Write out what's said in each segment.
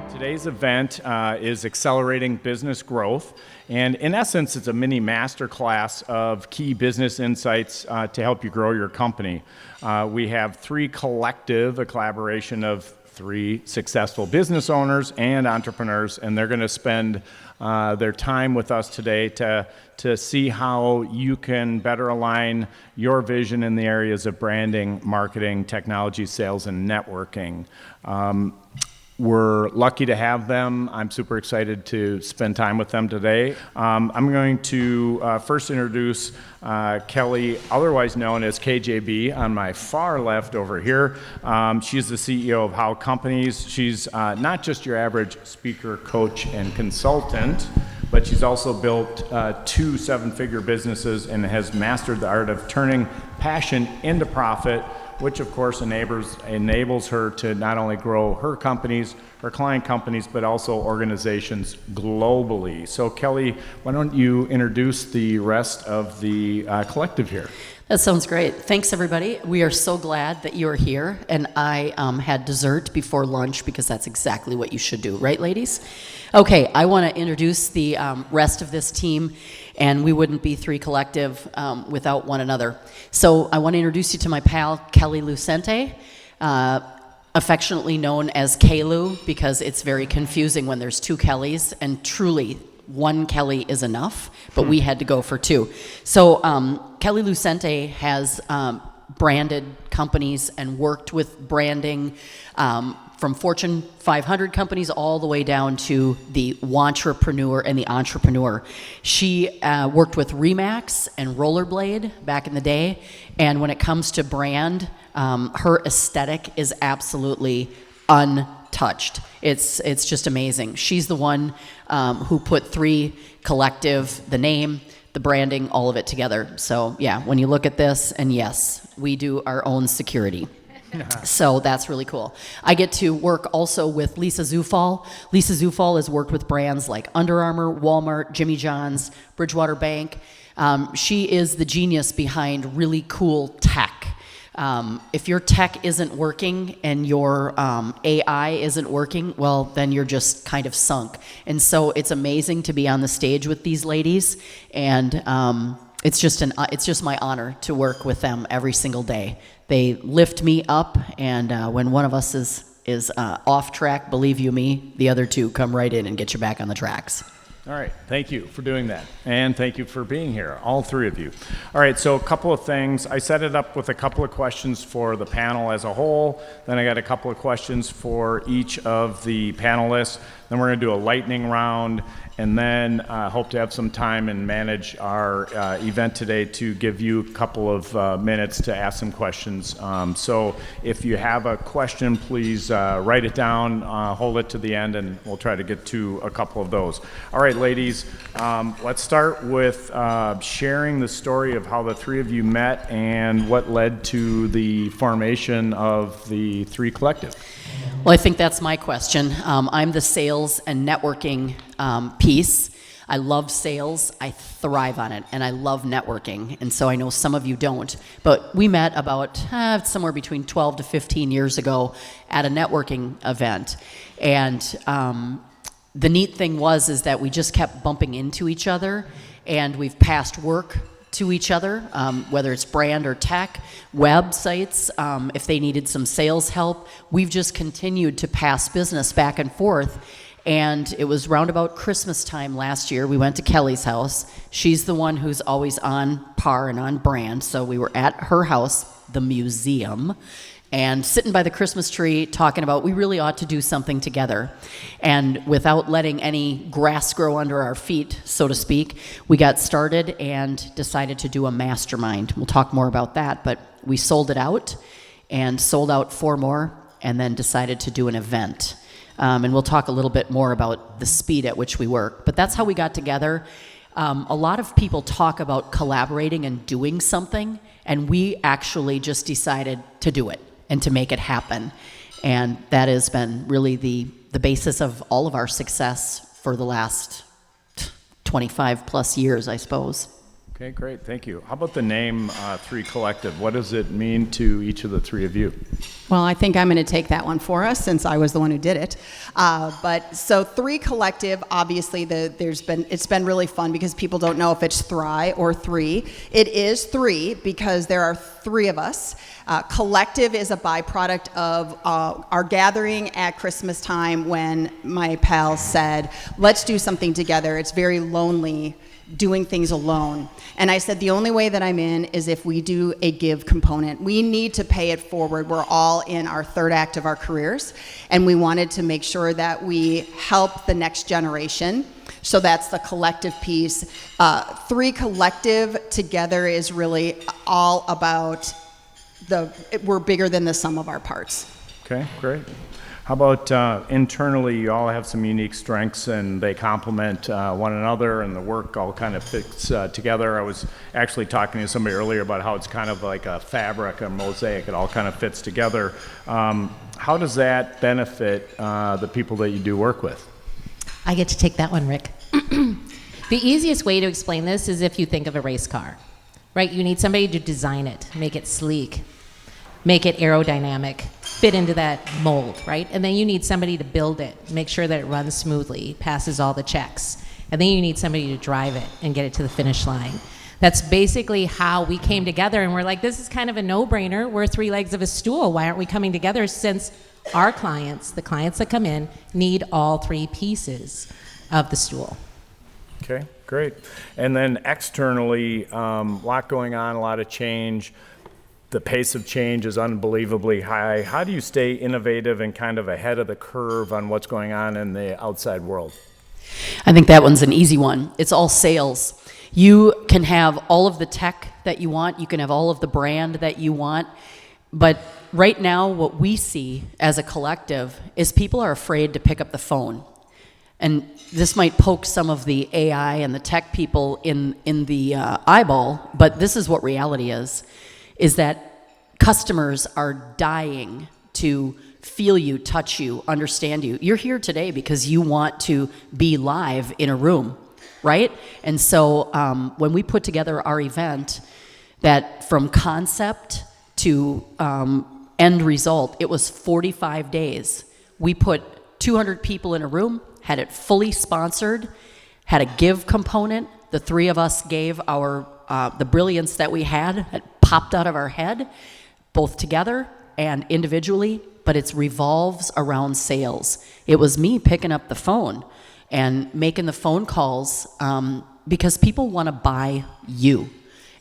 Today's event is Accelerating Business Growth, and in essence, it's a mini masterclass of key business insights to help you grow your company. We have three collective, a collaboration of three successful business owners and entrepreneurs, and they're going to spend their time with us today to see how you can better align your vision in the areas of branding, marketing, technology, sales, and networking. We're lucky to have them. I'm super excited to spend time with them today. I'm going to first introduce Kelly, otherwise known as KJB, on my far left over here. She's the CEO of How Companies. She's not just your average speaker, coach, and consultant, but she's also built 2 7-figure businesses and has mastered the art of turning passion into profit, which of course enables her to not only grow her companies, her client companies, but also organizations globally. So Kelly, why don't you introduce the rest of the collective here? That sounds great. Thanks, everybody. We are so glad that you're here, and I had dessert before lunch because that's exactly what you should do, right, ladies? Okay, I want to introduce the rest of this team, and we wouldn't be three collective without one another. So I want to introduce you to my pal, Kelly Lucente, affectionately known as K-Lu, because it's very confusing when there's two Kellys, and truly, one Kelly is enough, but we had to go for two. So Kelly Lucente has branded companies and worked with branding from Fortune 500 companies all the way down to the wantrepreneur and the entrepreneur. She worked with Remax and Rollerblade back in the day, and when it comes to brand, her aesthetic is absolutely untouched. It's just amazing. She's the one who put 3 Collective, the name, the branding, all of it together. So yeah, when you look at this, and yes, we do our own security. So that's really cool. I get to work also with Lisa Zufall. Lisa Zufall has worked with brands like Under Armour, Walmart, Jimmy John's, Bridgewater Bank. She is the genius behind really cool tech. If your tech isn't working and your AI isn't working, well, then you're just kind of sunk. And so it's amazing to be on the stage with these ladies, and it's just my honor to work with them every single day. They lift me up, and when one of us is off track, believe you me, the other 2 come right in and get you back on the tracks. All right, thank you for doing that, and thank you for being here, all 3 of you. All right, so a couple of things. I set it up with a couple of questions for the panel as a whole, then I got a couple of questions for each of the panelists, then we're going to do a lightning round, and then hope to have some time and manage our event today to give you a couple of minutes to ask some questions. So if you have a question, please write it down, hold it to the end, and we'll try to get to a couple of those. All right, ladies, let's start with sharing the story of how the 3 of you met and what led to the formation of the 3 Collective. Well, I think that's my question. I'm the sales and networking piece. I love sales, I thrive on it, and I love networking, and so I know some of you don't. But we met about somewhere between 12 to 15 years ago at a networking event, and the neat thing is that we just kept bumping into each other, and we've passed work to each other, whether it's brand or tech, websites, if they needed some sales help. We've just continued to pass business back and forth. And it was round about Christmas time last year. We went to Kelly's house. She's the one who's always on par and on brand. So we were at her house, the museum, and sitting by the Christmas tree talking about we really ought to do something together. And without letting any grass grow under our feet, so to speak, we got started and decided to do a mastermind. We'll talk more about that, but we sold it out and sold out 4 more and then decided to do an event. And we'll talk a little bit more about the speed at which we work. But that's how we got together. A lot of people talk about collaborating and doing something, and we actually just decided to do it and to make it happen. And that has been really the basis of all of our success for the last 25 plus years, I suppose. Okay, great, thank you. How about the name 3 Collective? What does it mean to each of the 3 of you? Well, I think I'm going to take that one for us since I was the one who did it. But so 3 Collective, obviously it's been really fun because people don't know if it's thry or 3. It is 3 because there are 3 of us. Collective is a byproduct of our gathering at Christmas time when my pals said, let's do something together. It's very lonely doing things alone. And I said, the only way that I'm in is if we do a give component. We need to pay it forward. We're all in our 3rd act of our careers, and we wanted to make sure that we help the next generation. So that's the collective piece. 3 Collective together is really all about we're bigger than the sum of our parts. Okay, great. How about internally, you all have some unique strengths and they complement one another and the work all kind of fits together. I was actually talking to somebody earlier about how it's kind of like a fabric, a mosaic. It all kind of fits together. How does that benefit the people that you do work with? I get to take that one, Rick. The easiest way to explain this is if you think of a race car, right? You need somebody to design it, make it sleek, make it aerodynamic, fit into that mold, right? And then you need somebody to build it, make sure that it runs smoothly, passes all the checks. And then you need somebody to drive it and get it to the finish line. That's basically how we came together, and we're like, this is kind of a no-brainer. We're 3 legs of a stool. Why aren't we coming together, since our clients, the clients that come in, need all 3 pieces of the stool. Okay, great. And then externally, a lot going on, a lot of change. The pace of change is unbelievably high. How do you stay innovative and kind of ahead of the curve on what's going on in the outside world? I think that one's an easy one. It's all sales. You can have all of the tech that you want. You can have all of the brand that you want. But right now, what we see as a collective is people are afraid to pick up the phone. And this might poke some of the AI and the tech people in the eyeball, but this is what reality is that customers are dying to feel you, touch you, understand you. You're here today because you want to be live in a room, right? And so when we put together our event, that from concept to end result, it was 45 days. We put 200 people in a room, had it fully sponsored, had a give component. The 3 of us gave our the brilliance that we had popped out of our head, both together and individually, but it revolves around sales. It was me picking up the phone and making the phone calls because people want to buy you.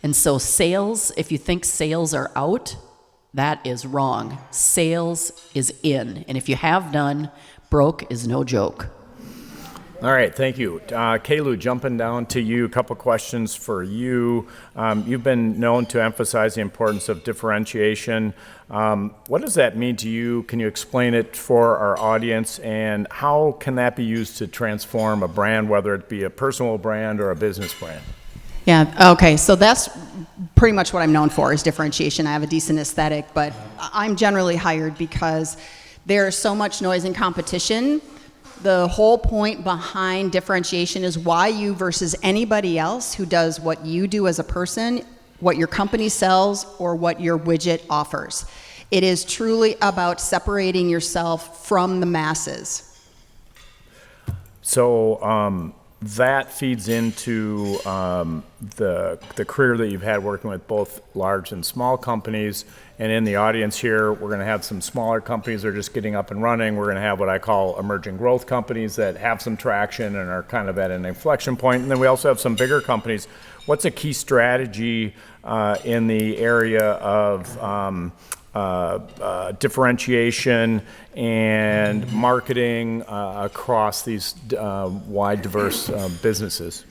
And so sales, if you think sales are out, that is wrong. Sales is in. And if you have none, broke is no joke. All right, thank you. Kaylu, jumping down to you, a couple questions for you. You've been known to emphasize the importance of differentiation. What does that mean to you? Can you explain it for our audience? And how can that be used to transform a brand, whether it be a personal brand or a business brand? Yeah, okay, so that's pretty much what I'm known for, is differentiation. I have a decent aesthetic, but I'm generally hired because there's so much noise and competition. The whole point behind differentiation is why you versus anybody else who does what you do as a person, what your company sells, or what your widget offers. It is truly about separating yourself from the masses. So that feeds into the career that you've had working with both large and small companies. And in the audience here, we're going to have some smaller companies that are just getting up and running. We're going to have what I call emerging growth companies that have some traction and are kind of at an inflection point. And then we also have some bigger companies. What's a key strategy in the area of differentiation and marketing across these wide, diverse businesses?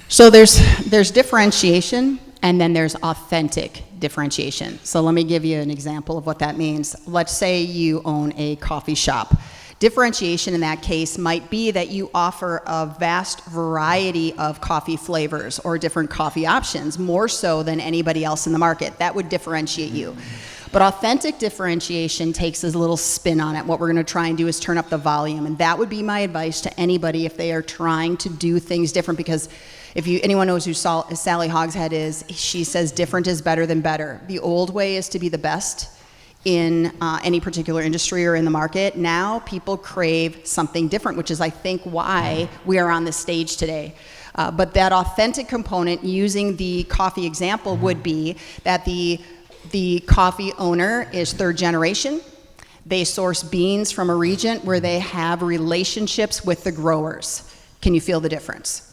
So there's differentiation, and then there's authentic differentiation. So let me give you an example of what that means. Let's say you own a coffee shop. Differentiation in that case might be that you offer a vast variety of coffee flavors or different coffee options, more so than anybody else in the market. That would differentiate you. But authentic differentiation takes a little spin on it. What we're going to try and do is turn up the volume, and that would be my advice to anybody if they are trying to do things different, because If anyone knows who Sally Hogshead is, she says different is better than better. The old way is to be the best in any particular industry or in the market. Now people crave something different, which is, I think, why we are on this stage today. But that authentic component, using the coffee example, would be that the coffee owner is third generation. They source beans from a region where they have relationships with the growers. Can you feel the difference?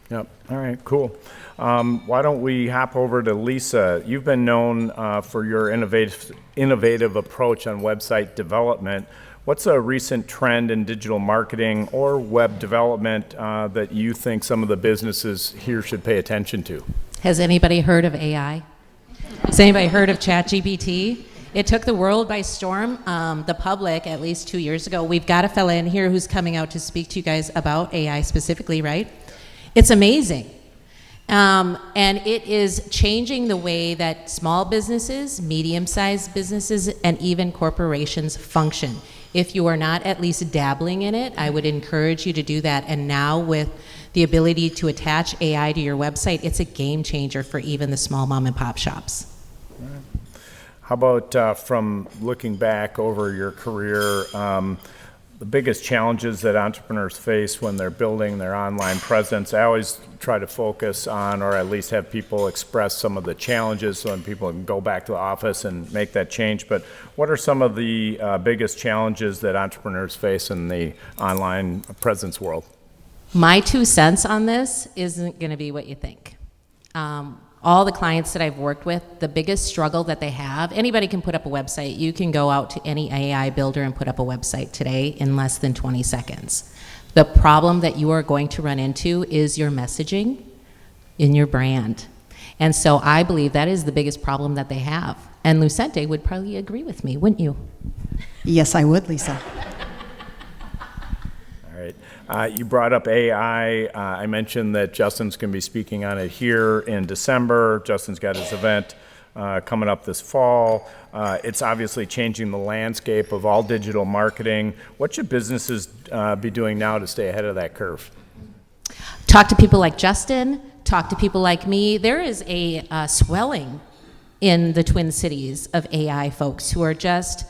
Yep. All right, cool. Why don't we hop over to Lisa? You've been known for your innovative approach on website development. What's a recent trend in digital marketing or web development that you think some of the businesses here should pay attention to? Has anybody heard of AI? Has anybody heard of ChatGPT? It took the world by storm, the public, at least 2 years ago. We've got a fella in here who's coming out to speak to you guys about AI specifically, right? It's amazing. And it is changing the way that small businesses, medium-sized businesses, and even corporations function. If you are not at least dabbling in it, I would encourage you to do that. And now with the ability to attach AI to your website, it's a game changer for even the small mom and pop shops. How about from looking back over your career, the biggest challenges that entrepreneurs face when they're building their online presence? I always try to focus on, or at least have people express some of the challenges so when people can go back to the office and make that change. But what are some of the biggest challenges that entrepreneurs face in the online presence world? My 2 cents on this isn't going to be what you think. All the clients that I've worked with, the biggest struggle that they have, anybody can put up a website. You can go out to any AI builder and put up a website today in less than 20 seconds. The problem that you are going to run into is your messaging in your brand. And so I believe that is the biggest problem that they have. And Lucente would probably agree with me, wouldn't you? Yes, I would, Lisa. You brought up AI. I mentioned that Justin's going to be speaking on it here in December. Justin's got his event coming up this fall. It's obviously changing the landscape of all digital marketing. What should businesses be doing now to stay ahead of that curve? Talk to people like Justin. Talk to people like me. There is a swelling in the Twin Cities of AI folks who are just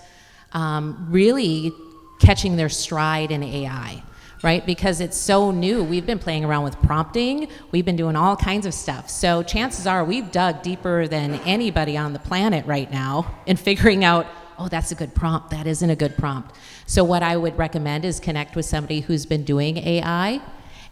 really catching their stride in AI. Right? Because it's so new. We've been playing around with prompting. We've been doing all kinds of stuff. So chances are we've dug deeper than anybody on the planet right now in figuring out, oh, that's a good prompt. That isn't a good prompt. So what I would recommend is connect with somebody who's been doing AI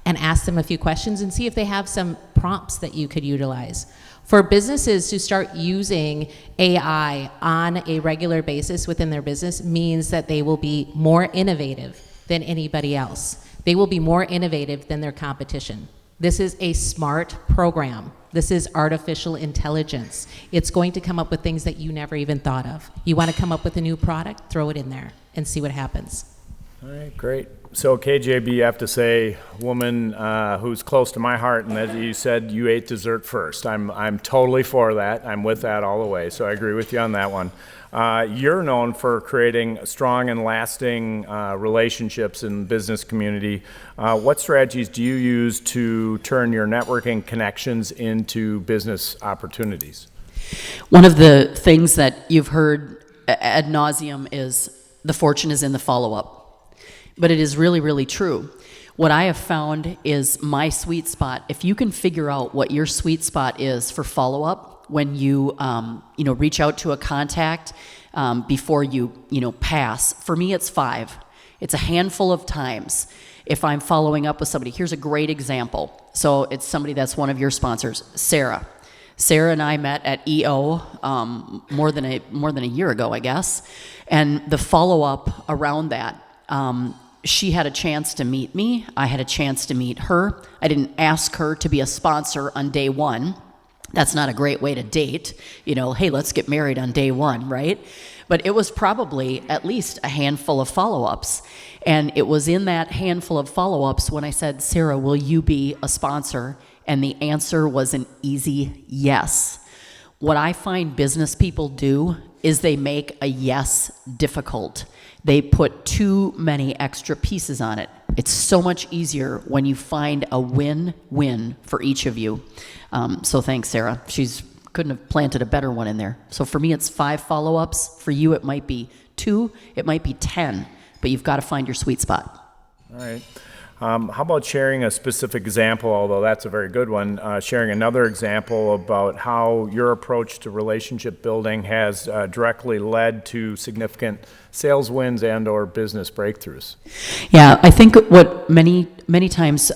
and ask them a few questions and see if they have some prompts that you could utilize. For businesses to start using AI on a regular basis within their business means that they will be more innovative than anybody else. They will be more innovative than their competition. This is a smart program. This is artificial intelligence. It's going to come up with things that you never even thought of. You want to come up with a new product, throw it in there and see what happens. All right, great. So KJB, you have to say, woman who's close to my heart, and as you said, you ate dessert first. I'm totally for that. I'm with that all the way, so I agree with you on that one. You're known for creating strong and lasting relationships in the business community. What strategies do you use to turn your networking connections into business opportunities? One of the things that you've heard ad nauseum is the fortune is in the follow-up. But it is really, really true. What I have found is my sweet spot. If you can figure out what your sweet spot is for follow-up, when you reach out to a contact before you pass. For me, it's 5. It's a handful of times. If I'm following up with somebody, here's a great example. So it's somebody that's one of your sponsors, Sarah. Sarah and I met at EO more than a year ago, I guess, and the follow-up around that. She had a chance to meet me. I had a chance to meet her. I didn't ask her to be a sponsor on day 1. That's not a great way to date. Hey, let's get married on day 1, right? But it was probably at least a handful of follow-ups. And it was in that handful of follow-ups when I said, Sarah, will you be a sponsor? And the answer was an easy yes. What I find business people do is they make a yes difficult. They put too many extra pieces on it. It's so much easier when you find a win-win for each of you. So thanks, Sarah. She's couldn't have planted a better one in there. So for me, it's 5 follow-ups. For you, it might be 2, it might be 10, but you've got to find your sweet spot. All right. How about sharing a specific example, although that's a very good one, sharing another example about how your approach to relationship building has directly led to significant sales wins and or business breakthroughs? Yeah, I think what many times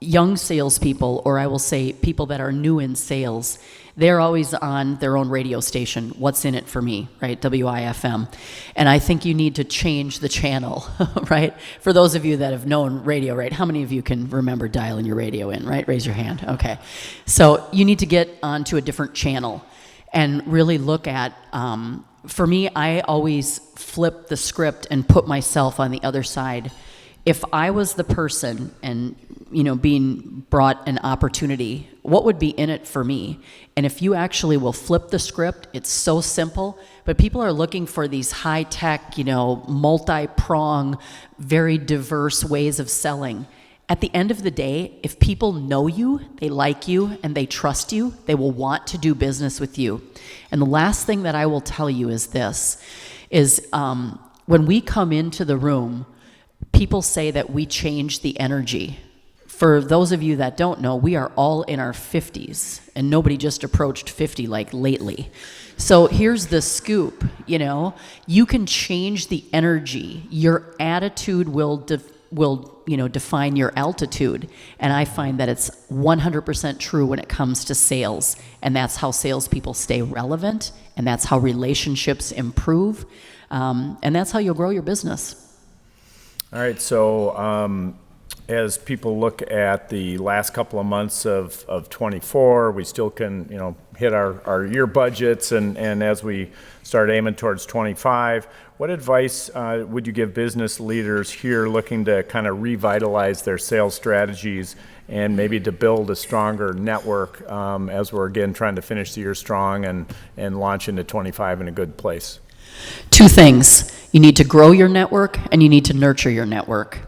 young salespeople, or I will say people that are new in sales, they're always on their own radio station. What's in it for me, right? WIFM. And I think you need to change the channel, right? For those of you that have known radio, right? How many of you can remember dialing your radio in, right? Raise your hand. Okay. So you need to get onto a different channel and really look at, for me, I always flip the script and put myself on the other side. If I was the person and, being brought an opportunity, what would be in it for me? And if you actually will flip the script, it's so simple, but people are looking for these high-tech, multi-prong, very diverse ways of selling. At the end of the day, if people know you, they like you, and they trust you, they will want to do business with you. And the last thing that I will tell you is this, when we come into the room, people say that we change the energy. For those of you that don't know, we are all in our 50s, and nobody just approached 50 like lately. So here's the scoop, you can change the energy. Your attitude will define your altitude, and I find that it's 100% true when it comes to sales, and that's how salespeople stay relevant, and that's how relationships improve, and that's how you'll grow your business. All right, so as people look at the last couple of months of 24, we still can, hit our year budgets, and as we start aiming towards 25, what advice would you give business leaders here looking to kind of revitalize their sales strategies and maybe to build a stronger network as we're again trying to finish the year strong and launch into 25 in a good place? 2 things. You need to grow your network and you need to nurture your network.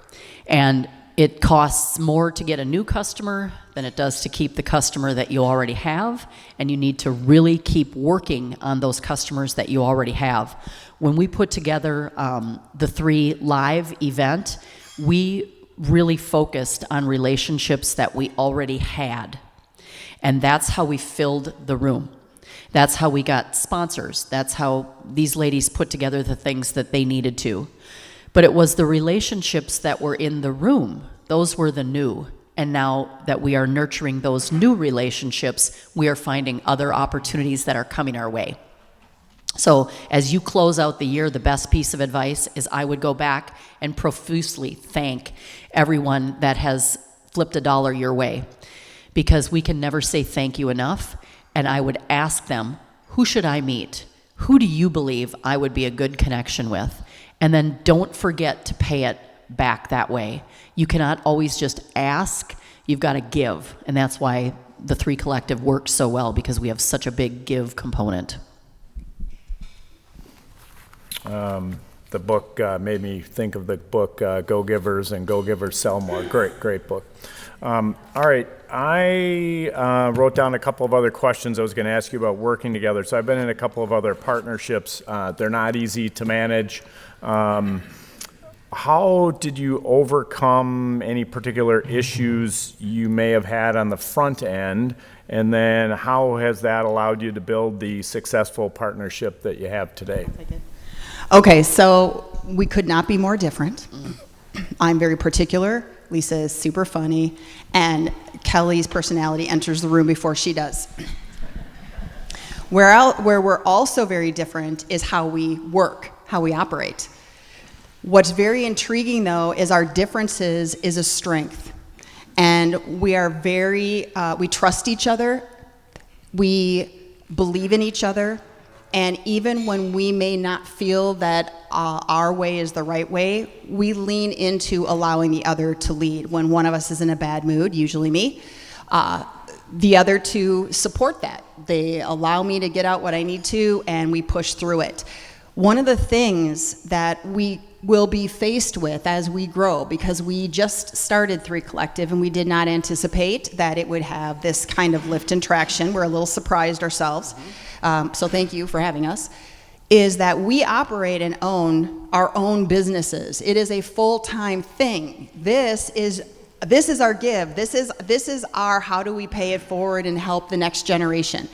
And it costs more to get a new customer than it does to keep the customer that you already have, and you need to really keep working on those customers that you already have. When we put together the 3 live event, we really focused on relationships that we already had, and that's how we filled the room. That's how we got sponsors. That's how these ladies put together the things that they needed to. But it was the relationships that were in the room. Those were the new. And now that we are nurturing those new relationships, we are finding other opportunities that are coming our way. So as you close out the year, the best piece of advice is I would go back and profusely thank everyone that has flipped a dollar your way, because we can never say thank you enough. And I would ask them, who should I meet? Who do you believe I would be a good connection with? And then don't forget to pay it back that way. You cannot always just ask, you've got to give. And that's why the 3 Collective works so well, because we have such a big give component. The book made me think of the book Go Givers and Go Givers Sell More. Great book. All right, I wrote down a couple of other questions I was going to ask you about working together. So I've been in a couple of other partnerships. They're not easy to manage. How did you overcome any particular issues you may have had on the front end? And then how has that allowed you to build the successful partnership that you have today? Okay, so we could not be more different. I'm very particular. Lisa is super funny, and Kelly's personality enters the room before she does. Where we're also very different is how we work, how we operate. What's very intriguing, though, is our differences is a strength. And we are we trust each other, we believe in each other, and even when we may not feel that our way is the right way, we lean into allowing the other to lead. When one of us is in a bad mood, usually me, the other two support that. They allow me to get out what I need to, and we push through it. One of the things that we will be faced with as we grow, because we just started 3 Collective and we did not anticipate that it would have this kind of lift and traction. We're a little surprised ourselves. So thank you for having us. Is that we operate and own our own businesses. It is a full-time thing. This is our give. This is our how do we pay it forward and help the next generation.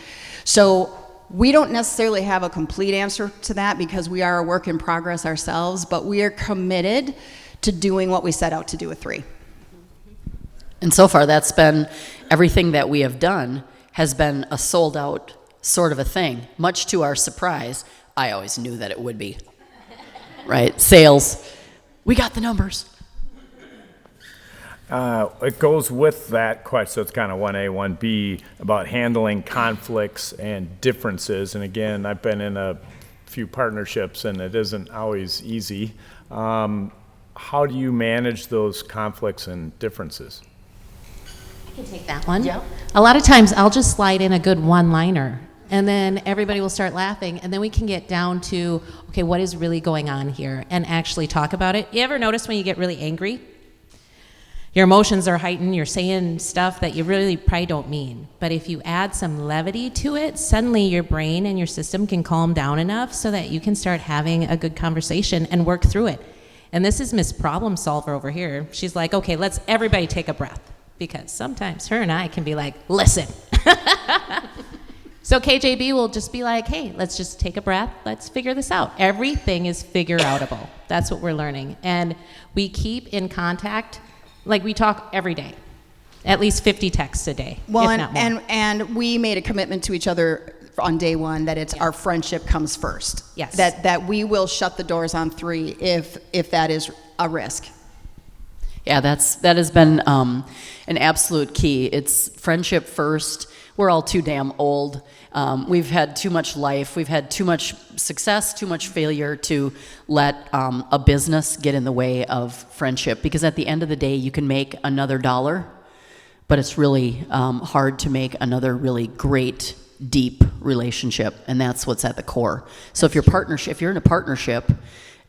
So we don't necessarily have a complete answer to that because we are a work in progress ourselves, but we are committed to doing what we set out to do with 3. And so far, that's been everything that we have done has been a sold out sort of a thing, much to our surprise. I always knew that it would be, right? Sales, we got the numbers. It goes with that question, so it's kind of 1A, 1B, about handling conflicts and differences. And again, I've been in a few partnerships, and it isn't always easy. How do you manage those conflicts and differences? I can take that one. Yeah. A lot of times I'll just slide in a good one-liner, and then everybody will start laughing, and then we can get down to, okay, what is really going on here, and actually talk about it. You ever notice when you get really angry? Your emotions are heightened, you're saying stuff that you really probably don't mean. But if you add some levity to it, suddenly your brain and your system can calm down enough so that you can start having a good conversation and work through it. And this is Miss Problem Solver over here. She's like, okay, let's everybody take a breath. Because sometimes her and I can be like, listen. So KJB will just be like, hey, let's just take a breath. Let's figure this out. Everything is figure-outable. That's what we're learning. And we keep in contact. Like, we talk every day, at least 50 texts a day, Well, if not more. and we made a commitment to each other on day one that it's our friendship comes first. Yes. That we will shut the doors on 3 if that is a risk. Yeah, that has been an absolute key. It's friendship first. We're all too damn old. We've had too much life. We've had too much success, too much failure to let a business get in the way of friendship. Because at the end of the day, you can make another dollar, but it's really hard to make another really great, deep relationship, and that's what's at the core. So if you're in a partnership,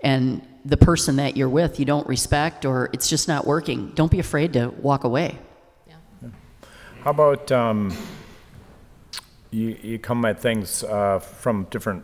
and the person that you're with you don't respect, or it's just not working, don't be afraid to walk away. Yeah. How about you come at things from different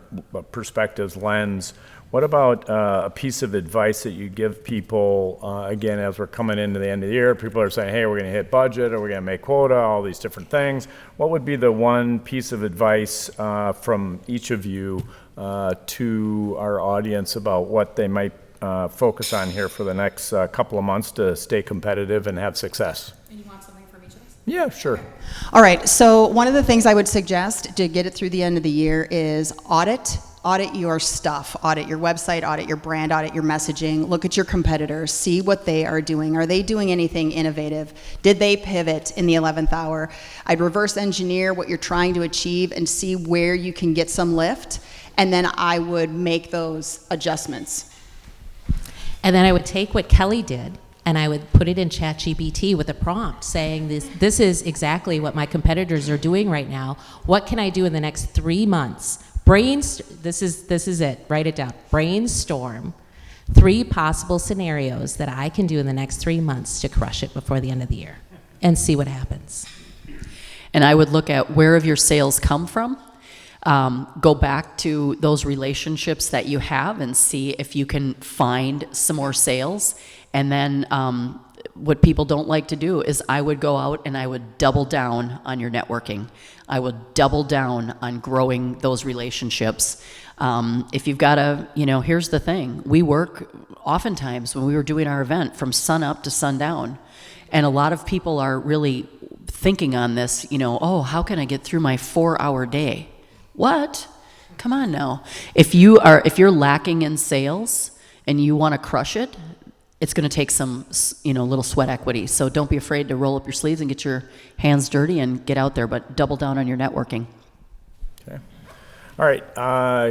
perspectives, lens. What about a piece of advice that you give people, again, as we're coming into the end of the year, people are saying, hey, we're going to hit budget, or we're going to make quota, all these different things. What would be the one piece of advice from each of you to our audience about what they might focus on here for the next couple of months to stay competitive and have success? And you want something from each of us? Yeah, sure. All right, so one of the things I would suggest to get it through the end of the year is audit your stuff, audit your website, audit your brand, audit your messaging, look at your competitors, see what they are doing. Are they doing anything innovative? Did they pivot in the 11th hour? I'd reverse engineer what you're trying to achieve and see where you can get some lift, and then I would make those adjustments. And then I would take what Kelly did, and I would put it in ChatGPT with a prompt saying, this is exactly what my competitors are doing right now. What can I do in the next 3 months? This is it, write it down. Brainstorm 3 possible scenarios that I can do in the next 3 months to crush it before the end of the year, and see what happens. And I would look at where have your sales come from. Go back to those relationships that you have and see if you can find some more sales. And then what people don't like to do is I would go out and I would double down on your networking. I would double down on growing those relationships. If you've got here's the thing. We work oftentimes when we were doing our event from sun up to sundown. And a lot of people are really thinking on this, oh, how can I get through my 4-hour day? What? Come on now. If you're lacking in sales and you want to crush it, it's going to take some, little sweat equity. So don't be afraid to roll up your sleeves and get your hands dirty and get out there, but double down on your networking. Okay. All right.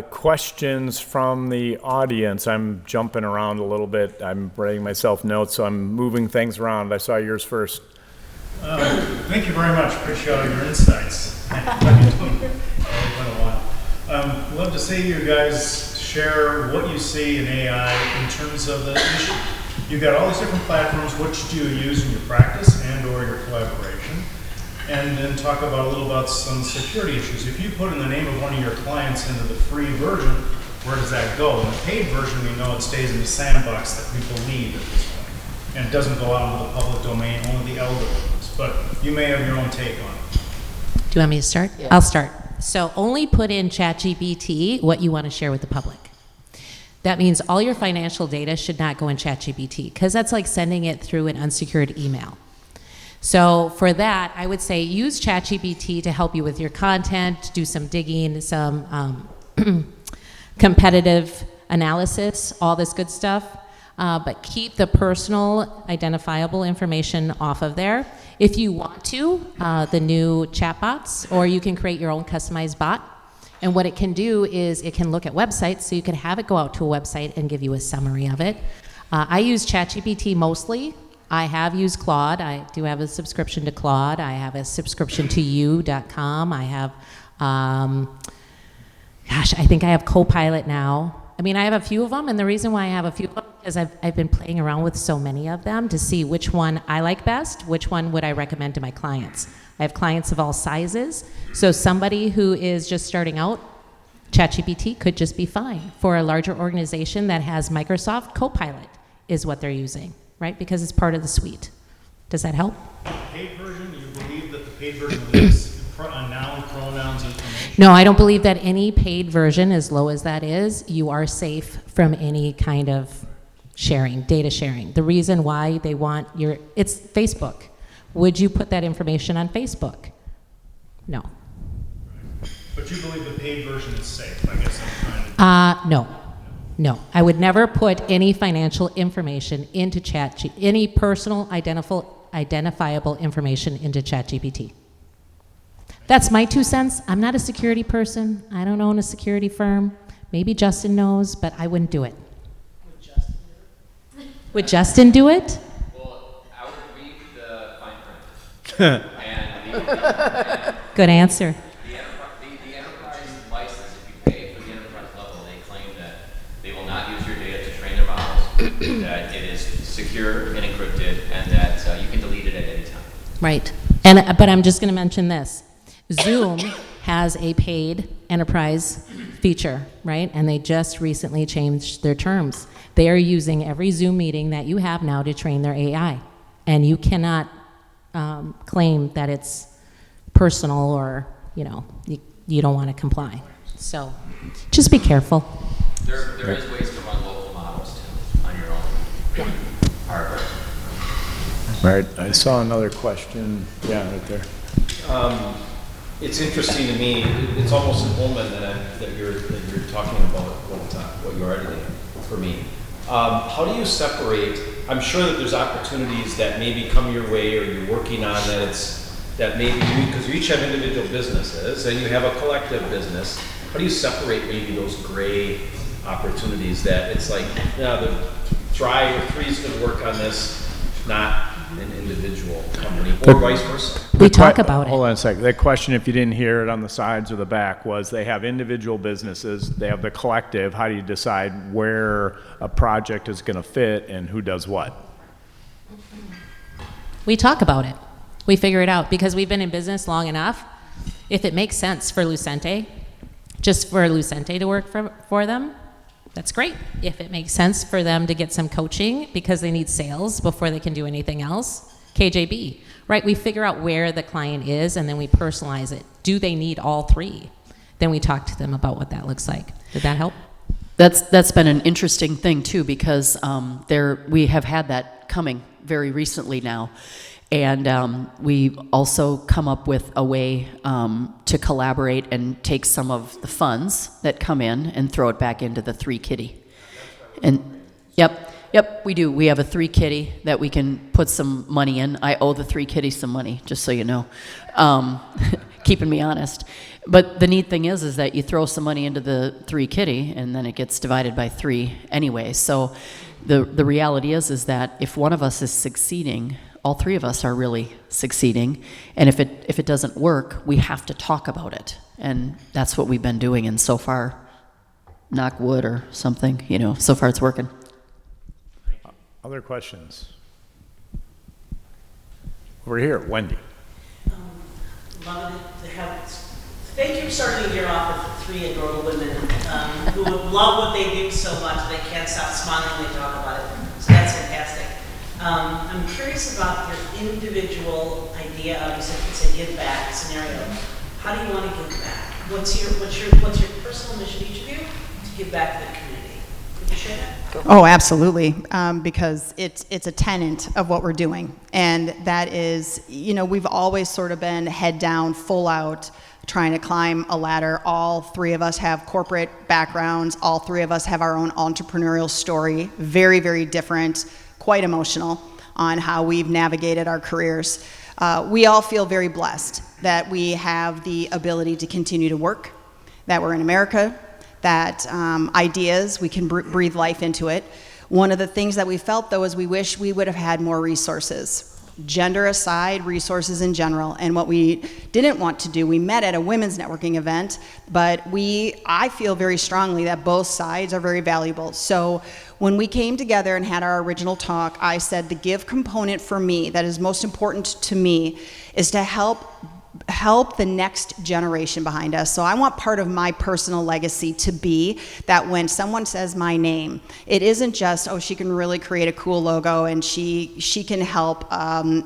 Questions from the audience. I'm jumping around a little bit. I'm writing myself notes, so I'm moving things around. I saw yours first. Thank you very much. Appreciate all your insights. It's been a while. Love to see you guys share what you see in AI in terms of the issue. You've got all these different platforms. Which do you use in your practice and or your collaboration? And then talk about a little about some security issues. If you put in the name of one of your clients into the free version, where does that go? In the paid version, we know it stays in the sandbox that we believe at this point. And it doesn't go out into the public domain, only the algorithms. But you may have your own take on it. Do you want me to start? Yeah. I'll start. So only put in ChatGPT what you want to share with the public. That means all your financial data should not go in ChatGPT, because that's like sending it through an unsecured email. So for that, I would say use ChatGPT to help you with your content, do some digging, some competitive analysis, all this good stuff. But keep the personal identifiable information off of there. If you want to, the new chatbots, or you can create your own customized bot. And what it can do is it can look at websites, so you can have it go out to a website and give you a summary of it. I use ChatGPT mostly. I have used Claude. I do have a subscription to Claude. I have a subscription to you.com. I have, I think I have Copilot now. I mean, I have a few of them, and the reason why I have a few of them is I've been playing around with so many of them to see which one I like best, which one would I recommend to my clients. I have clients of all sizes, so somebody who is just starting out, ChatGPT could just be fine. For a larger organization that has Microsoft, Copilot is what they're using, right? Because it's part of the suite. Does that help? Paid version, you believe that the paid version lists noun, pronouns, information? No, I don't believe that any paid version, as low as that is, you are safe from any kind of sharing, data sharing. The reason why they want it's Facebook. Would you put that information on Facebook? No. But you believe the paid version is safe, I guess I'm trying to... No. I would never put any financial information into any personal identifiable information into ChatGPT. That's my 2 cents. I'm not a security person. I don't own a security firm. Maybe Justin knows, but I wouldn't do it. Would Justin do it? Well, I would read the fine print. And Good answer. the enterprise license, if you pay for the enterprise level, they claim that they will not use your data to train their models, that it is secure and encrypted, and that you can delete it at any time. Right. But I'm just going to mention this. Zoom has a paid enterprise feature, right? And they just recently changed their terms. They are using every Zoom meeting that you have now to train their AI. And you cannot claim that it's personal or, you don't want to comply. So just be careful. There is ways to run local models too on your own hardware. Right, I saw another question, yeah, right there. It's interesting to me. It's almost an omen that you're talking about what you are today. For me, how do you separate? I'm sure that there's opportunities that maybe come your way, or you're working on that maybe because you each have individual businesses and you have a collective business. How do you separate maybe those gray opportunities that it's like, the try or three's going to work on this, not an individual company, or vice versa? We talk about it. Hold on a second. That question, if you didn't hear it on the sides or the back, was they have individual businesses, they have the collective. How do you decide where a project is going to fit and who does what? We talk about it. We figure it out because we've been in business long enough. If it makes sense for Lucente, just for Lucente to work for them, that's great. If it makes sense for them to get some coaching because they need sales before they can do anything else, KJB, right? We figure out where the client is and then we personalize it. Do they need all three? Then we talk to them about what that looks like. Did that help? That's been an interesting thing too, because we have had that coming very recently now. And we also come up with a way to collaborate and take some of the funds that come in and throw it back into the 3 kitty. And yep, we do. We have a 3 kitty that we can put some money in. I owe the 3 kitty some money, just so you know, keeping me honest. But the neat thing is that you throw some money into the 3 kitty and then it gets divided by 3 anyway. So the reality is that if one of us is succeeding, all 3 of us are really succeeding, and if it doesn't work, we have to talk about it, and that's what we've been doing, and so far, knock wood or something, so far it's working. Other questions? Over here, Wendy. Love to have. Thank you for starting the year off with 3 adorable women who love what they do so much they can't stop smiling when they talk about it. So that's fantastic. I'm curious about your individual idea of, you said it's a give back scenario. How do you want to give back? What's your personal mission, each of you, to give back to the community? Could you share that? Oh, absolutely, because it's a tenet of what we're doing, and that is, we've always sort of been head down, full out, trying to climb a ladder. All 3 of us have corporate backgrounds. All 3 of us have our own entrepreneurial story. Very, very different, quite emotional on how we've navigated our careers. We all feel very blessed that we have the ability to continue to work, that we're in America, that ideas, we can breathe life into it. One of the things that we felt, though, is we wish we would have had more resources. Gender aside, resources in general. And what we didn't want to do, we met at a women's networking event, but I feel very strongly that both sides are very valuable. So when we came together and had our original talk, I said the give component for me, that is most important to me, is to help the next generation behind us. So I want part of my personal legacy to be that when someone says my name, it isn't just, oh, she can really create a cool logo and she can help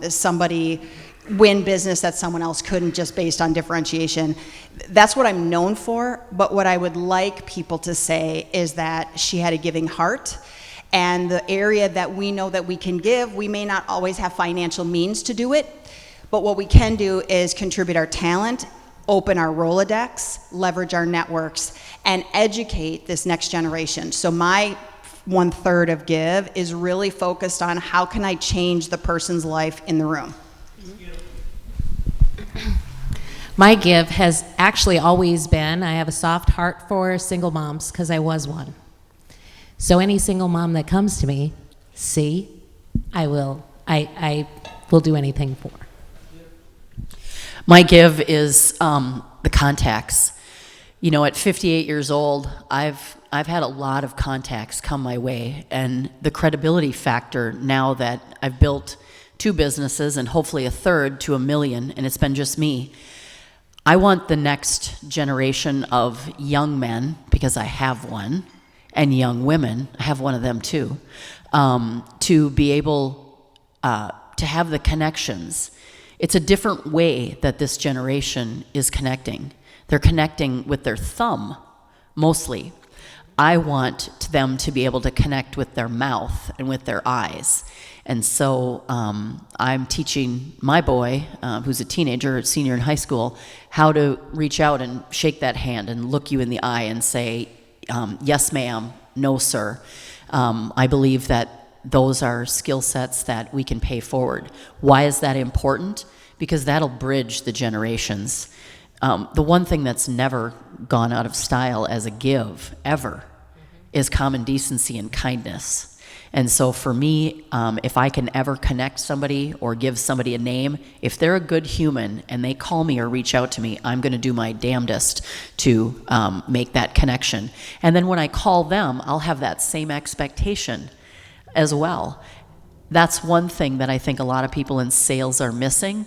somebody win business that someone else couldn't, just based on differentiation. That's what I'm known for, but what I would like people to say is that she had a giving heart. And the area that we know that we can give, we may not always have financial means to do it, but what we can do is contribute our talent, open our Rolodex, leverage our networks, and educate this next generation. So my 1/3 of give is really focused on how can I change the person's life in the room. My give has actually always been, I have a soft heart for single moms because I was one. So any single mom that comes to me, I will do anything for. My give is the contacts. At 58 years old, I've had a lot of contacts come my way, and the credibility factor now that I've built 2 businesses and hopefully a 3rd to $1 million, and it's been just me. I want the next generation of young men, because I have one, and young women, I have one of them too, to be able to have the connections. It's a different way that this generation is connecting. They're connecting with their thumb, mostly. I want them to be able to connect with their mouth and with their eyes. And so I'm teaching my boy, who's a teenager, a senior in high school, how to reach out and shake that hand and look you in the eye and say, yes, ma'am, no, sir. I believe that those are skill sets that we can pay forward. Why is that important? Because that'll bridge the generations. The one thing that's never gone out of style as a give, ever, is common decency and kindness. And so for me, if I can ever connect somebody or give somebody a name, if they're a good human and they call me or reach out to me, I'm going to do my damnedest to make that connection. And then when I call them, I'll have that same expectation as well. That's one thing that I think a lot of people in sales are missing.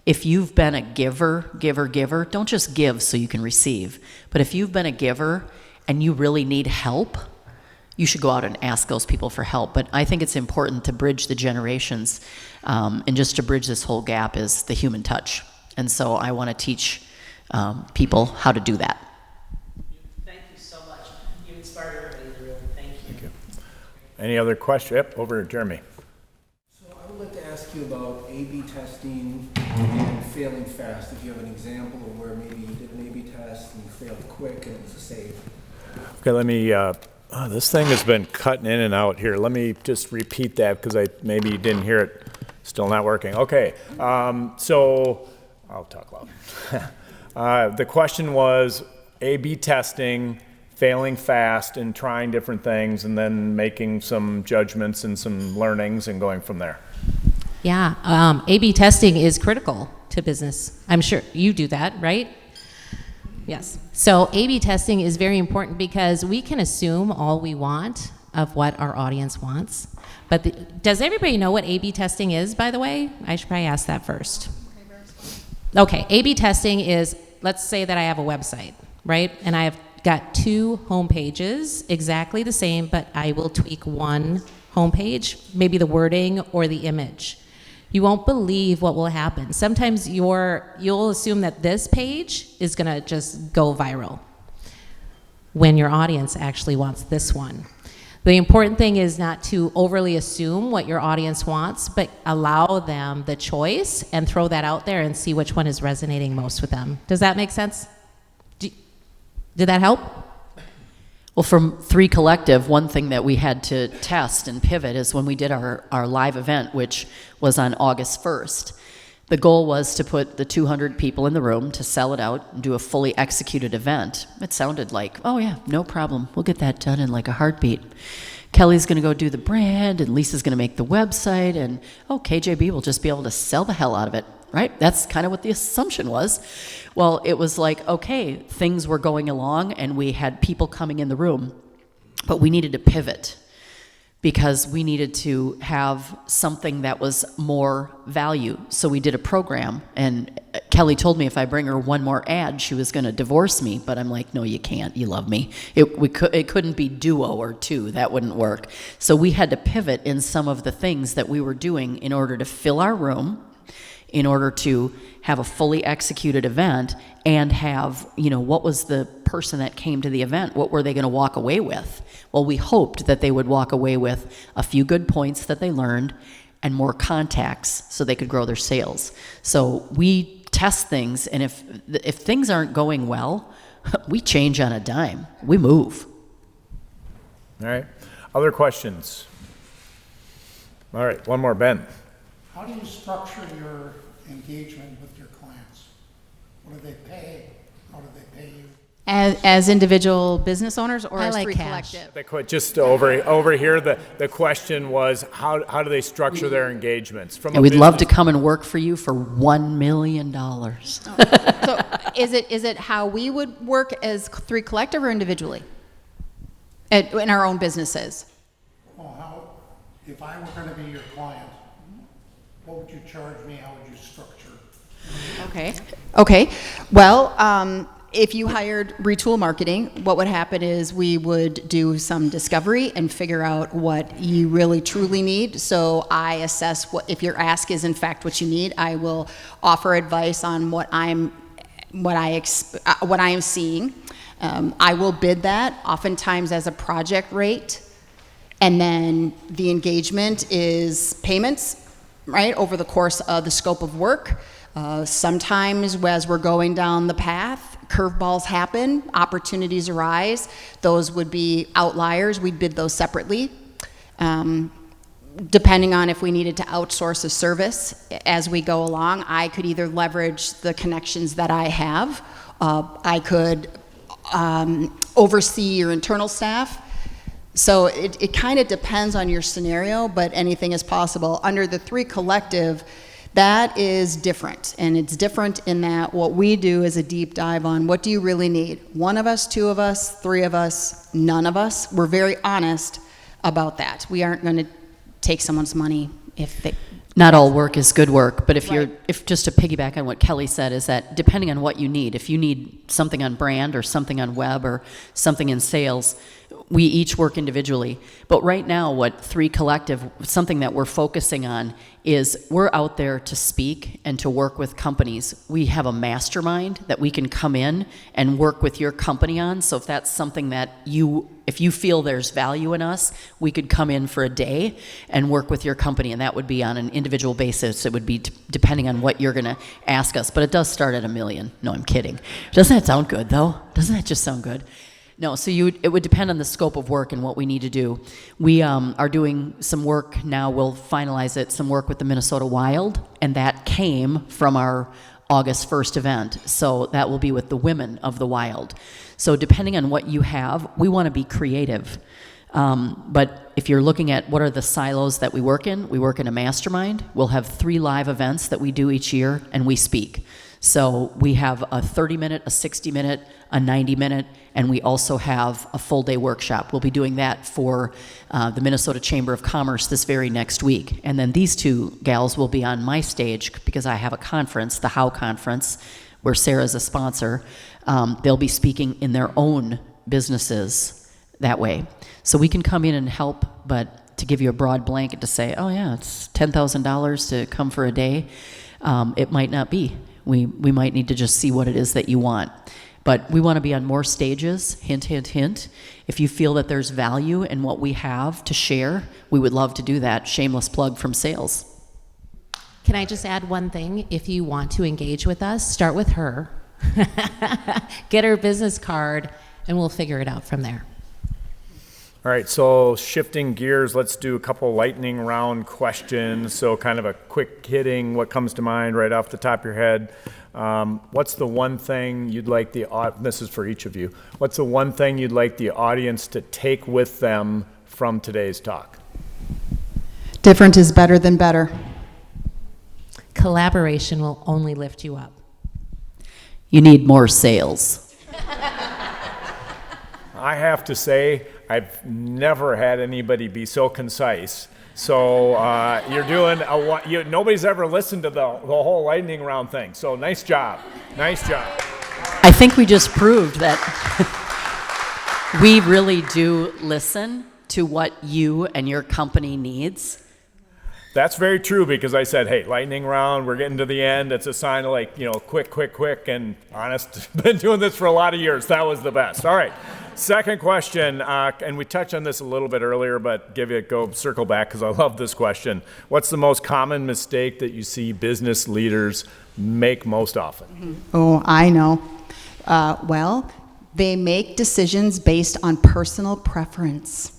If you've been a giver, don't just give so you can receive. But if you've been a giver and you really need help, you should go out and ask those people for help. But I think it's important to bridge the generations, and just to bridge this whole gap is the human touch. And so I want to teach people how to do that. Thank you so much. You inspired everybody in the room. Thank you. Thank you. Any other question? Yep, over to Jeremy. So I would like to ask you about A/B testing and failing fast. If you have an example of where maybe you did an A/B test and you failed quick and it was a save. Okay, let me, this thing has been cutting in and out here. Let me just repeat that because maybe you didn't hear it. Still not working. Okay, so I'll talk loud. The question was A/B testing, failing fast and trying different things and then making some judgments and some learnings and going from there. Yeah, A/B testing is critical to business. I'm sure you do that, right? Yes. So A/B testing is very important because we can assume all we want of what our audience wants. But does everybody know what A/B testing is, by the way? I should probably ask that first. Okay, A/B testing is, let's say that I have a website, right? And I have got 2 home pages, exactly the same, but I will tweak one homepage, maybe the wording or the image. You won't believe what will happen. Sometimes you'll assume that this page is gonna just go viral when your audience actually wants this one. The important thing is not to overly assume what your audience wants, but allow them the choice and throw that out there and see which one is resonating most with them. Does that make sense? Did that help? Well, from 3 Collective, one thing that we had to test and pivot is when we did our live event, which was on August 1st. The goal was to put the 200 people in the room to sell it out and do a fully executed event. It sounded like, oh yeah, no problem. We'll get that done in like a heartbeat. Kelly's going to go do the brand, and Lisa's going to make the website, and KJB will just be able to sell the hell out of it, right? That's kind of what the assumption was. Well, it was like, okay, things were going along, and we had people coming in the room, but we needed to pivot because we needed to have something that was more value. So we did a program, and Kelly told me if I bring her one more ad, she was going to divorce me. But I'm like, no, you can't. You love me. It couldn't be duo or 2. That wouldn't work. So we had to pivot in some of the things that we were doing in order to fill our room, in order to have a fully executed event, and have, what was the person that came to the event, what were they going to walk away with? Well, we hoped that they would walk away with a few good points that they learned and more contacts so they could grow their sales. So we test things, and if things aren't going well, we change on a dime. We move. All right. Other questions? All right, one more, Ben. How do you structure your engagement with your clients? What do they pay? How do they pay you? As individual business owners or I as like 3 cash. Collective? Just over here, the question was, how do they structure their engagements? From And we'd love to come and work for you for $1 million. So is it how we would work as 3 Collective or individually? In our own businesses? Well, if I were going to be your client, what would you charge me? How would you structure? Okay. Well, if you hired Retool Marketing, what would happen is we would do some discovery and figure out what you really truly need. So I assess if your ask is in fact what you need. I will offer advice on what I am seeing. I will bid that oftentimes as a project rate, and then the engagement is payments, right, over the course of the scope of work. Sometimes as we're going down the path, curveballs happen, opportunities arise. Those would be outliers. We'd bid those separately. Depending on if we needed to outsource a service as we go along, I could either leverage the connections that I have. I could oversee your internal staff. So it kind of depends on your scenario, but anything is possible. Under the 3 Collective, that is different, and it's different in that what we do is a deep dive on what do you really need. 1 of us, 2 of us, 3 of us, none of us. We're very honest about that. We aren't going to take someone's money if they... Not all work is good work, but if Right. just to piggyback on what Kelly said, is that depending on what you need, if you need something on brand or something on web or something in sales, we each work individually. But right now, what 3 Collective, something that we're focusing on is we're out there to speak and to work with companies. We have a mastermind that we can come in and work with your company on. So if that's something that if you feel there's value in us, we could come in for a day and work with your company, and that would be on an individual basis. It would be depending on what you're going to ask us, but it does start at $1 million. No, I'm kidding. Doesn't that sound good, though? Doesn't that just sound good? No, so it would depend on the scope of work and what we need to do. We are doing some work now, we'll finalize it, some work with the Minnesota Wild, and that came from our August 1st event. So that will be with the women of the Wild. So depending on what you have, we want to be creative. But if you're looking at what are the silos that we work in a mastermind. We'll have 3 live events that we do each year, and we speak. So we have a 30-minute, a 60-minute, a 90-minute, and we also have a full-day workshop. We'll be doing that for the Minnesota Chamber of Commerce this very next week. And then these two gals will be on my stage because I have a conference, the How Conference, where Sarah's a sponsor. They'll be speaking in their own businesses that way. So we can come in and help, but to give you a broad blanket to say, oh yeah, it's $10,000 to come for a day, it might not be. We might need to just see what it is that you want. But we want to be on more stages, hint, hint, hint. If you feel that there's value in what we have to share, we would love to do that. Shameless plug from sales. Can I just add one thing? If you want to engage with us, start with her. Get her business card, and we'll figure it out from there. All right, so shifting gears, let's do a couple lightning round questions. So kind of a quick hitting, what comes to mind right off the top of your head. What's the one thing you'd like this is for each of you. What's the one thing you'd like the audience to take with them from today's talk? Different is better than better. Collaboration will only lift you up. You need more sales. I have to say, I've never had anybody be so concise. So you're doing nobody's ever listened to the whole lightning round thing. So nice job. Nice job. I think we just proved that we really do listen to what you and your company needs. That's very true because I said, hey, lightning round, we're getting to the end. It's a sign of quick. And honest, been doing this for a lot of years. That was the best. All right. Second question, and we touched on this a little bit earlier, but circle back because I love this question. What's the most common mistake that you see business leaders make most often? Oh, I know. Well, they make decisions based on personal preference.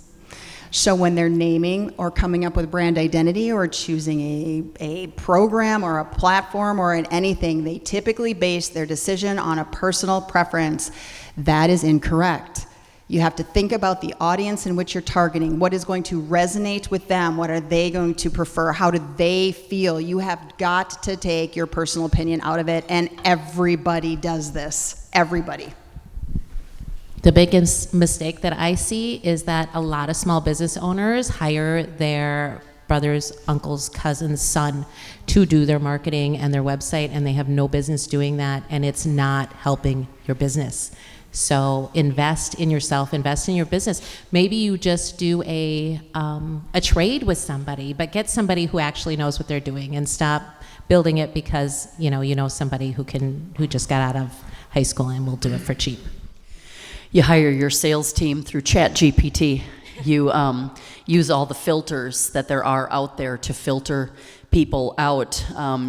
So when they're naming or coming up with brand identity or choosing a program or a platform or anything, they typically base their decision on a personal preference. That is incorrect. You have to think about the audience in which you're targeting. What is going to resonate with them? What are they going to prefer? How do they feel? You have got to take your personal opinion out of it, and everybody does this. Everybody. The biggest mistake that I see is that a lot of small business owners hire their brother's, uncle's, cousin's son to do their marketing and their website, and they have no business doing that, and it's not helping your business. So invest in yourself, invest in your business. Maybe you just do a trade with somebody, but get somebody who actually knows what they're doing, and stop building it because you know somebody who just got out of high school and will do it for cheap. You hire your sales team through ChatGPT. You use all the filters that there are out there to filter people out.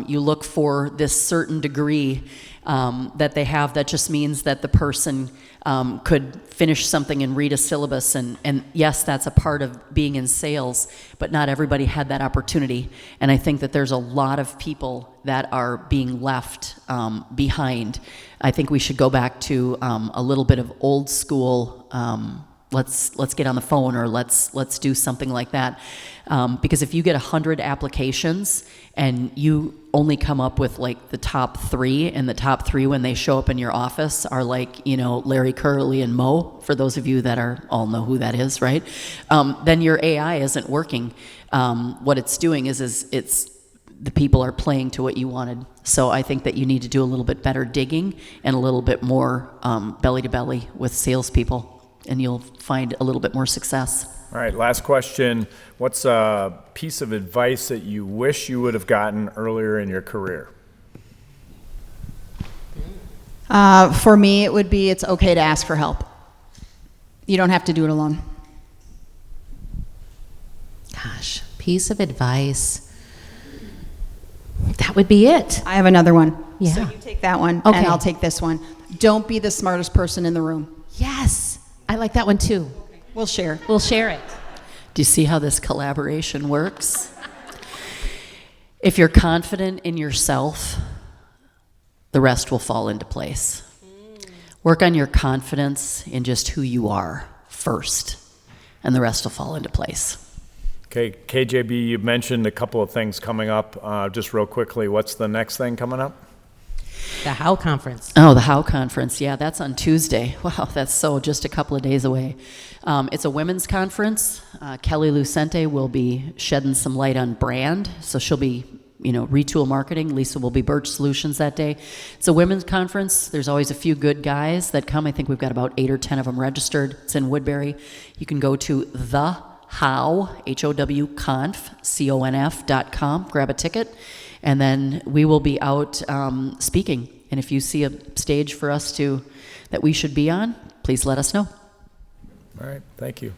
You look for this certain degree that they have that just means that the person could finish something and read a syllabus. And yes, that's a part of being in sales, but not everybody had that opportunity. And I think that there's a lot of people that are being left behind. I think we should go back to a little bit of old school, let's get on the phone, or let's do something like that. Because if you get 100 applications and you only come up with like the top 3, and the top 3 when they show up in your office are like, Larry, Curly, and Mo, for those of you that all know who that is, right? Then your AI isn't working. What it's doing is it's the people are playing to what you wanted. So I think that you need to do a little bit better digging and a little bit more belly to belly with salespeople, and you'll find a little bit more success. All right, last question. What's a piece of advice that you wish you would have gotten earlier in your career? For me, it would be it's okay to ask for help. You don't have to do it alone. Gosh, piece of advice. That would be it. I have another one. Yeah. So you take that one, Okay. and I'll take this one. Don't be the smartest person in the room. Yes, I like that one too. We'll share. We'll share it. Do you see how this collaboration works? If you're confident in yourself, the rest will fall into place. Work on your confidence in just who you are first, and the rest will fall into place. Okay, KJB, you mentioned a couple of things coming up. Just real quickly, what's the next thing coming up? The How Conference. Oh, the How Conference. Yeah, that's on Tuesday. Wow, that's so just a couple of days away. It's a women's conference. Kelly Lucente will be shedding some light on brand, so she'll be, retool marketing. Lisa will be Birch Solutions that day. It's a women's conference. There's always a few good guys that come. I think we've got about 8 or 10 of them registered. It's in Woodbury. You can go to conf.com, grab a ticket, and then we will be out speaking. And if you see a stage for us that we should be on, please let us know. All right, thank you.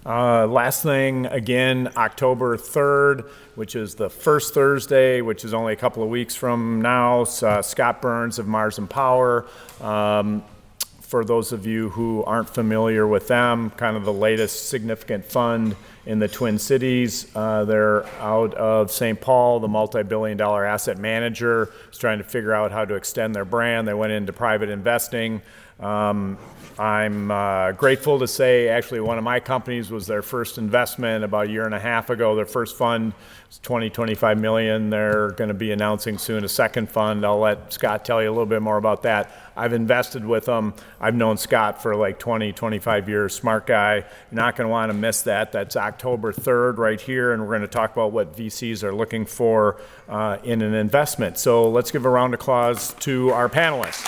Last thing, again, October 3rd, which is the first Thursday, which is only a couple of weeks from now. Scott Burns of Mars and Power. For those of you who aren't familiar with them, kind of the latest significant fund in the Twin Cities. They're out of St. Paul, the multi-billion-dollar asset manager is trying to figure out how to extend their brand. They went into private investing. I'm grateful to say, actually, one of my companies was their first investment about a year and a half ago. Their first fund was 25 million. They're going to be announcing soon a second fund. I'll let Scott tell you a little bit more about that. I've invested with them. I've known Scott for like 25 years. Smart guy. You're not going to want to miss that. That's October 3rd right here, and we're going to talk about what VCs are looking for in an investment. So let's give a round of applause to our panelists.